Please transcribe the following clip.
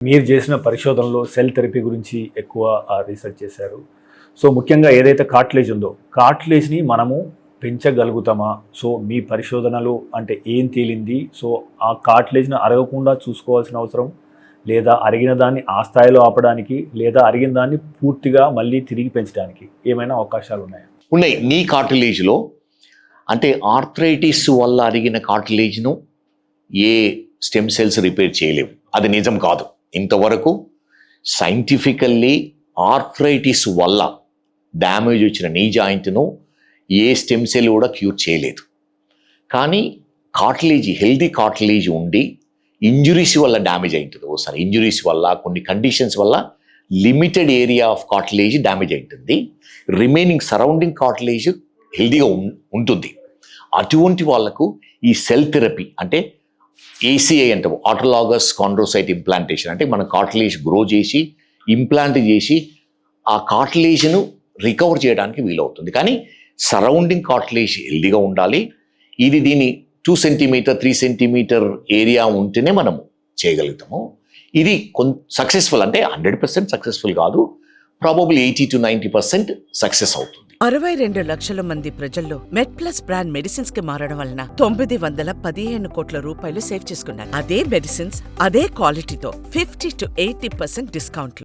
మీరు చేసిన పరిశోధనలో సెల్ థెరపీ గురించి ఎక్కువ రీసెర్చ్ చేశారు. సో, ముఖ్యంగా ఏదైతే కార్టిలేజ్ ఉందో, కార్టిలేజ్‌ని మనము పెంచగలుగుతామా? సో, మీ పరిశోధనలో అంటే ఏం తేలింది? సో, ఆ కార్టిలేజ్‌ని అరగకుండా చూసుకోవాల్సిన అవసరం, లేదా అరిగిన దాన్ని ఆ స్థాయిలో ఆపడానికి, లేదా అరిగిన దాన్ని పూర్తిగా మళ్ళీ తిరిగి పెంచడానికి ఏమైనా అవకాశాలున్నాయా? ఉన్నాయి. నీ కార్టిలేజ్‌లో అంటే ఆర్థరైటిస్ వల్ల అరిగిన కార్టిలేజ్‌ను ఏ స్టెమ్ సెల్స్ రిపేర్ చేయలేవు. అది నిజం కాదు. ఇంతవరకు సైంటిఫికల్లీ ఆర్థరైటిస్ వల్ల డ్యామేజ్ వచ్చిన నీ జాయింట్ను ఏ స్టెమ్ సెల్ కూడా క్యూర్ చేయలేదు. కానీ హెల్దీ కార్టిలేజ్ ఉండి ఇంజురీస్ వల్ల డ్యామేజ్ అయింటుంది. ఒకసారి ఇంజురీస్ వల్ల కొన్ని కండిషన్స్ వల్ల limited area of cartilage damage అయింటుంది. రిమైనింగ్ సరౌండింగ్ కార్టిలేజ్ హెల్దీగా ఉంటుంది. అటువంటి వాళ్లకు ఈ సెల్ థెరపీ అంటే ఏసీఐ అంటాము, ఆటోలాగస్ కాండ్రోసైట్ ఇంప్లాంటేషన్, అంటే మన కార్టిలేజ్ గ్రో చేసి ఇంప్లాంట్ చేసి ఆ కార్టిలేజ్ను రికవర్ చేయడానికి వీలవుతుంది. కానీ సరౌండింగ్ కార్టిలేజ్ హెల్దీగా ఉండాలి. దీని 2 సెంటీమీటర్ 3 సెంటీమీటర్ ఏరియా ఉంటేనే మనము చేయగలుగుతాము. ఇది సక్సెస్ఫుల్ అంటే 100% సక్సెస్ఫుల్ కాదు, ప్రాబబ్లీ 80 to 90% సక్సెస్ అవుతుంది. 62 లక్షల మంది ప్రజల్లో మెడ్ ప్లస్ బ్రాండ్ మెడిసిన్స్ కి మారడం వలన 915 కోట్ల రూపాయలు సేవ్ చేసుకున్నారు. అదే మెడిసిన్స్ అదే క్వాలిటీతో 50 to 80% డిస్కౌంట్లు.